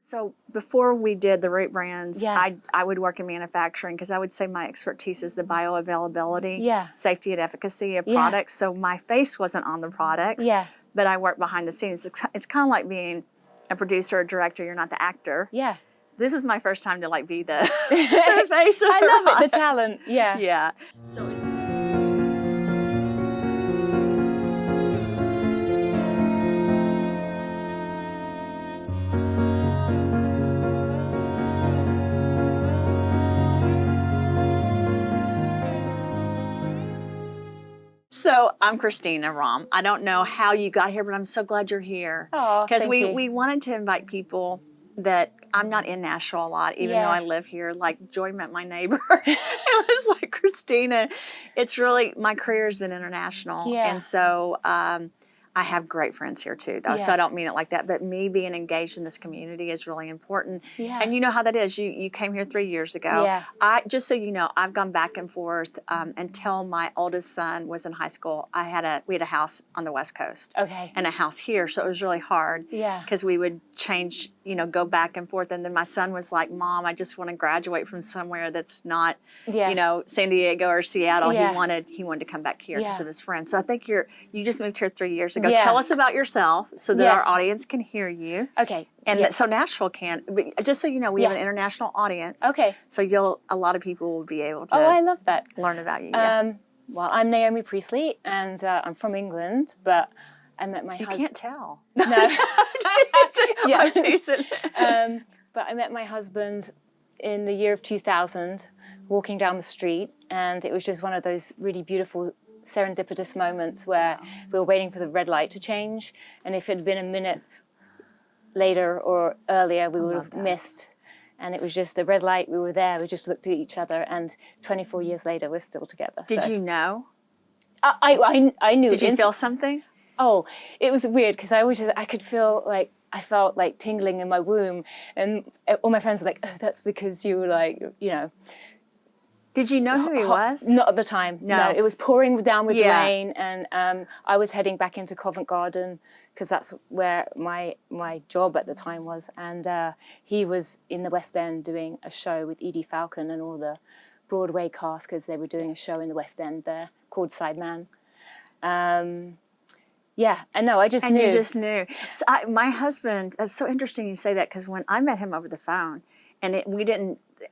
So before we did the root brands, Yeah. I would work in manufacturing because I would say my expertise is the bioavailability, Yeah. safety and efficacy of Yeah. products. So my face wasn't on the products, Yeah. but I worked behind the scenes. It's kind of like being a producer or director. You're not the actor. Yeah. This is my first time to like be the, the face of I the love it, the product. talent. Yeah. Yeah. So it's. So I'm Christina Rahm. I don't know how you got here, but I'm so glad you're here. Oh, Because thank you. we wanted to invite people that I'm not in Nashville a lot, even though Yeah. I live here. Like Joy met my neighbor. It was like, Christina, it's really, my career has been international. Yeah. And so I have great friends here too, though. So Yeah. I don't mean it like that, but me being engaged in this community is really important. Yeah. And you know how that is. You came here 3 years ago. Yeah. Just so you know, I've gone back and forth until my oldest son was in high school. We had a house on the West Coast. Okay. And a house here, so it was really hard. Yeah. Because we would change, go back and forth. And then my son was like, Mom, I just want to graduate from somewhere that's not, Yeah. San Diego or Seattle. Yeah. He wanted to come back here because Yeah. of his friends. So I think you just moved here 3 years ago. Yeah. Tell us about yourself so that Yes. our audience can hear you. Okay. And yeah. so Nashville can, but just so you know, we have Yeah. an international audience. Okay. So a lot of people will be able to Oh, I love that. learn about you. Yeah. Well, I'm Naomi Priestley, and I'm from England, but I met my You husband. can't tell. No. Yeah. I'm teasing. But I met my husband in the year of 2000, walking down the street, and it was just one of those really beautiful serendipitous moments where we were waiting for the red light to change, and if it had been a minute later or earlier, we would have missed. And it was just a red light. We were there. We just looked at each other, and 24 years later, we're still together. Did so. you know? I knew. Did you feel something? Oh, it was weird because I could feel like I felt like tingling in my womb, and all my friends were like, "Oh, that's because you were like, Did you know who he was? Not at the time. No. It was pouring down with Yeah. rain, and I was heading back into Covent Garden because that's where my job at the time was, and he was in the West End doing a show with Edie Falcon and all the Broadway cast because they were doing a show in the West End there called Sideman. Yeah, and no, I just And knew. you just knew. So my husband, it's so interesting you say that because when I met him over the phone, and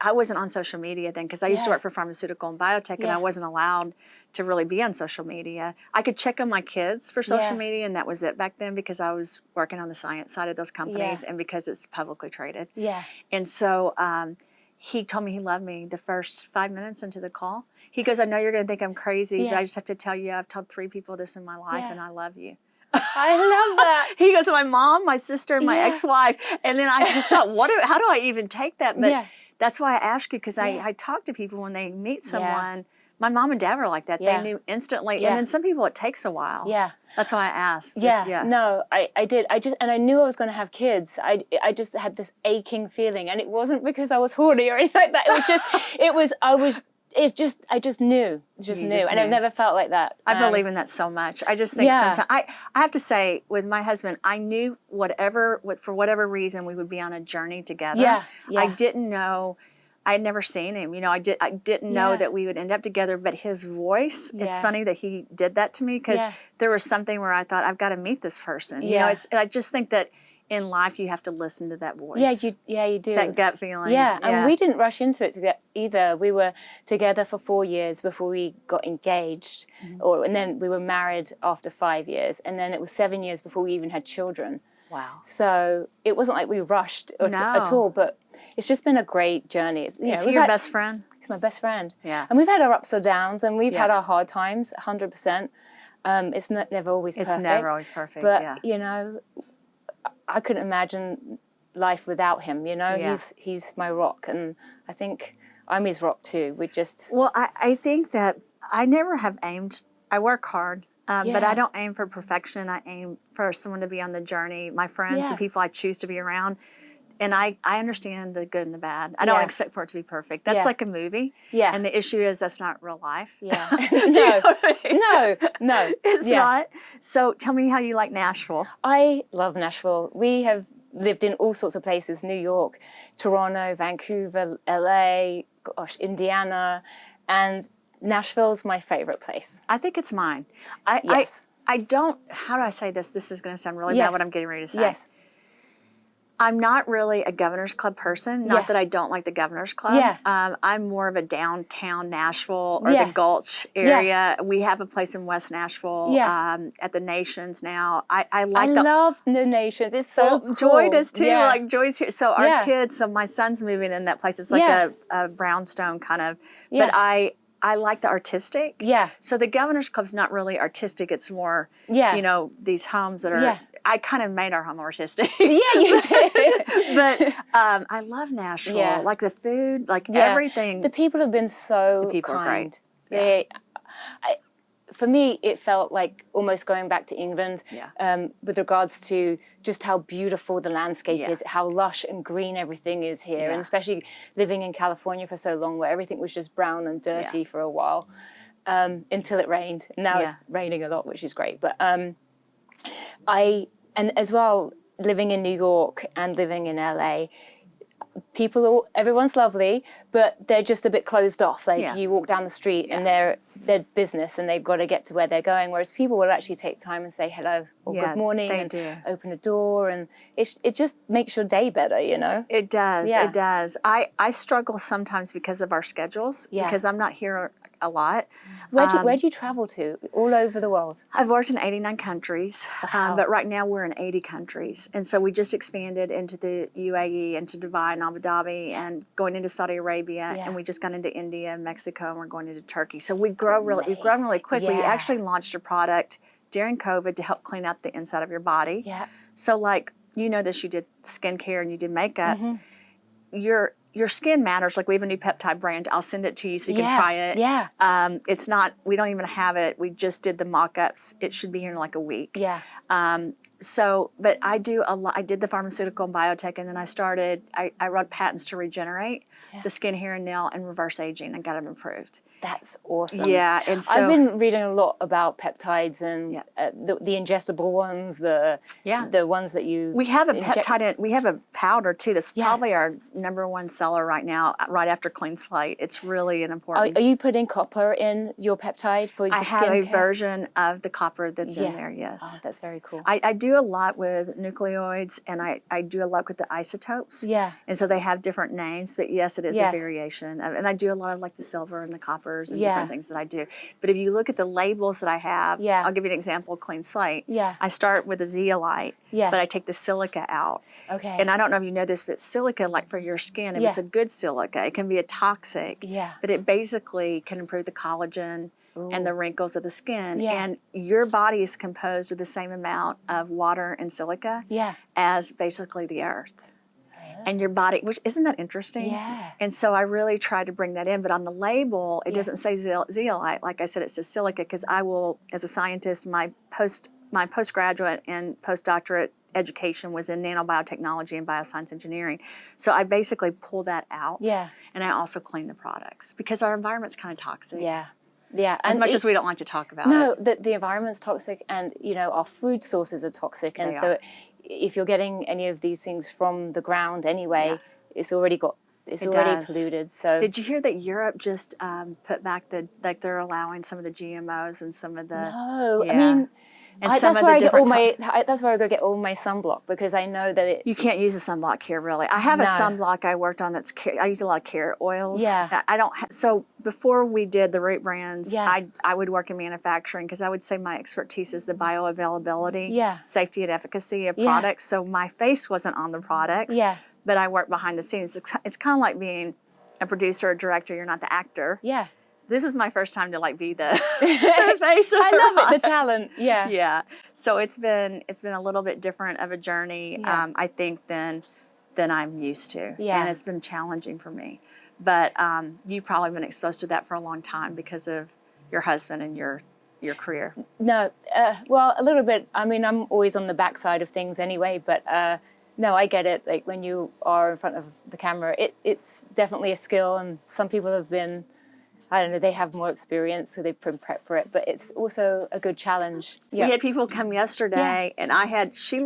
I wasn't on social media then because I used to Yeah. work for pharmaceutical and biotech, and I Yeah. wasn't allowed to really be on social media. I could check on my kids for social Yeah. media, and that was it back then because I was working on the science side of those companies and because it's publicly traded. Yeah. And so he told me he loved me the first 5 minutes into the call. He goes, I know you're going to think I'm crazy, but Yeah. I just have to tell you I've told 3 people this in my life, Yeah. and I love you. I love that. He goes, my mom, my sister, my Yeah. ex-wife. And then I just thought, how do I even take that? But Yeah. that's why I ask you, because Yeah. I talk to people when they meet someone. My mom and dad were like that. Yeah. They knew instantly. Yeah. And then some people, it takes a while. Yeah. That's why I asked. Yeah. No, I did. And I knew I was going to have kids. I just had this aching feeling, and it wasn't because I was horny or anything like that. It was just, I just knew. Just You knew. just And I've knew. never felt like that. I believe in that so much. I just think Yeah. sometimes, I have to say, with my husband, I knew for whatever reason, we would be on a journey together. Yeah. Yeah. I didn't know, I had never seen him. I didn't know Yeah. that we would end up together, but his voice, it's Yeah. funny that he did that to me because Yeah. there was something where I thought, I've got to meet this person. Yeah. I just think that in life, you have to listen to that voice. You do. That gut feeling. Yeah, and we didn't rush into it either. We were together for 4 years before we got engaged, and then we were married after 5 years, and then it was 7 years before we even had children. Wow. So it wasn't like we rushed at No. all, but it's just been a great journey. Is he your best friend? He's my best friend. Yeah. And we've had our ups or downs, and we've had Yeah. our hard times, 100%. It's never always perfect. It's never always perfect, But, yeah. I couldn't imagine life without him, Yeah. He's my rock, and I think I'm his rock too. Well, I think that I never have aimed, I work hard, but Yeah. I don't aim for perfection. I aim for someone to be on the journey, my friends, the Yeah. people I choose to be around. And I understand the good and the bad. I don't Yeah. expect for it to be perfect. That's Yeah. like a movie. Yeah. And the issue is that's not real life. Yeah. Do you know what I mean? No. It's Yeah. not. So tell me how you like Nashville. I love Nashville. We have lived in all sorts of places, New York, Toronto, Vancouver, LA, gosh, Indiana, and Nashville's my favorite place. I think it's mine. Yes. I don't, how do I say this? This is going to sound really Yes. bad what I'm getting ready to say. Yes. I'm not really a Governor's Club person. Not Yeah. that I don't like the Governor's Club. Yeah. I'm more of a downtown Nashville or Yeah. the Gulch area. We have a place in West Nashville at the Nations now. I like I love the Nations. It's so cool. Joy does too. Yeah. Like Joy's here. So our Yeah. kids, so my son's moving in that place. It's like a brownstone kind of, Yeah. but I like the artistic. Yeah. So the Governor's Club's not really artistic. It's more, Yeah. you know, these homes that are, Yeah. I kind of made our home artistic. Yeah, you did. But I love Nashville. Yeah. Like the food, like Yeah. everything. The people have been so people are kind. great. For me, it felt like almost going back to England with regards to just how beautiful the landscape is, how lush and green everything is here. And especially living in California for so long where everything was just brown and dirty for a while until it rained. Now it's raining a lot, which is great. But and as well, living in New York and living in LA, everyone's lovely, but they're just a bit closed off. Like you walk down the street and they're business and they've got to get to where they're going. Whereas people will actually take time and say hello or good morning and open a door, and it just makes your day better, you know? It does. Yeah. It does. I struggle sometimes because of our schedules because I'm not here a lot. Where do you travel to? All over the world? I've worked in 89 countries, Wow. but right now we're in 80 countries. And so we just expanded into the UAE, into Dubai and Abu Dhabi, and going into Saudi Arabia, and we just got into India and Mexico, and we're going into Turkey. So we've grown really quick. We actually launched a product during COVID to help clean out the inside of your body. Yeah. So like, you know this, you did skincare and you did makeup. Your skin matters. Like we have a new peptide brand. I'll send it to you so you can try it. Yeah. It's not, we don't even have it. We just did the mock-ups. It should be here in like a week. Yeah. So, but I do a lot. I did the pharmaceutical and biotech, and then I wrote patents to regenerate the skin, hair, and nail and reverse aging and got them approved. That's awesome. Yeah, and so I've been reading a lot about peptides and the ingestible ones, the ones that you we have a peptide. We have a powder too. That's probably our #1 seller right now, right after Clean Slate. It's really an important. Are you putting copper in your peptide for the skin? I have a version of the copper that's in there. Yes. Oh, that's very cool. I do a lot with nucleoids, and I do a lot with the isotopes. Yeah. And so they have different names, but yes, it is a variation. And I do a lot of like the silver and the coppers and different things that I do. But if you look at the labels that I have, I'll give you an example, Clean Slate. Yeah. I start with a zeolite, but I take the silica out. Okay. And I don't know if you know this, but silica, like for your skin, if it's a good silica, it can be a toxic. Yeah. But it basically can improve the collagen and the wrinkles of the skin. And your body is composed of the same amount of water and silica as basically the earth. And your body, which isn't that interesting? Yeah. And so I really try to bring that in, but on the label, it doesn't say zeolite. Like I said, it says silica, because I will, as a scientist, my postgraduate and postdoctorate education was in nanobiotechnology and bioscience engineering. So I basically pull that out. Yeah. And I also clean the products because our environment's kind of toxic. Yeah. Yeah. As much as we don't like to talk about it. No, the environment's toxic, and our food sources are toxic, and so if you're getting any of these things from the ground anyway, it's already polluted. So did you hear that Europe just put back they're allowing some of the GMOs and some of the I mean, and that's where I go get all my sunblock, because I know that you can't use a sunblock here really. I have a sunblock I worked on I use a lot of carrot oils. Yeah. I don't so before we did the root brands, I would work in manufacturing, because I would say my expertise is the bioavailability, safety and efficacy of products. So my face wasn't on the products, but I worked behind the scenes. It's kind of like being a producer or director. You're not the actor. Yeah. This is my first time to like be the face of I love it, the talent. Yeah. Yeah. So it's been a little bit different of a journey, I think, than I'm used to. Yeah. And it's been challenging for me. But you've probably been exposed to that for a long time because of your husband and your career. No, well, a little bit. I mean, I'm always on the backside of things anyway, but no, I get it. Like when you are in front of the camera, it's definitely a skill, and some people have been, I don't know, they have more experience, so they've been prepped for it, but it's also a good challenge. We had people come yesterday, and she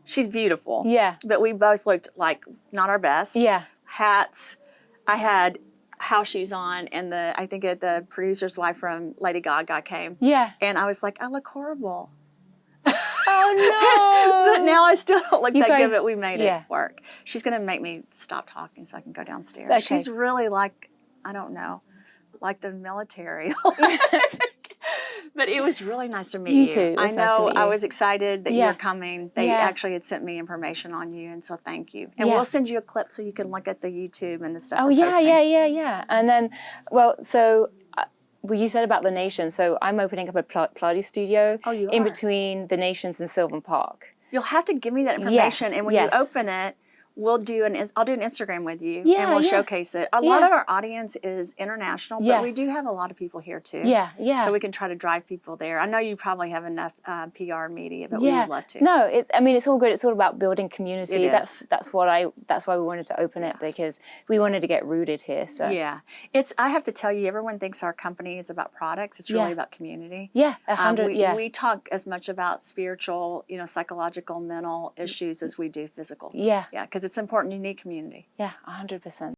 She's beautiful. Yeah. But we both looked like not our best. Yeah. Hats. I had house shoes on, and I think the producer's wife from Lady Gaga came. Yeah. And I was like, I look horrible. Oh, no. But now I still don't look that good, but we made yeah. it work. She's going to make me stop talking so I can go downstairs. Okay. She's really like, I don't know, like the military. But it was really nice to meet you. You too. I know. Nice to meet you. I was excited that Yeah. you're coming. They Yeah. actually had sent me information on you, and so thank you. And Yeah. we'll send you a clip so you can look at the YouTube and the stuff. Oh, we're yeah, posting. yeah. And then, well, so well, you said about the Nation. So I'm opening up a Pilates studio in between the Nations and Sylvan Park. You'll have to give me that information, and when you yes. open it, I'll do an Instagram with you, Yeah, and we'll yeah. showcase it. A lot of our audience is international, but we Yes. do have a lot of people here too. Yeah, yeah. So we can try to drive people there. I know you probably have enough PR and media, but we would love to. No, it's all good. It's all about building community. It That's why we wanted to open it, because we wanted to get rooted here. So yeah, I have to tell you, everyone thinks our company is about products. It's really about community. Yeah, 100. We talk as much about spiritual, psychological, mental issues as we do physical. Yeah, because it's important. You need community. Yeah, 100%.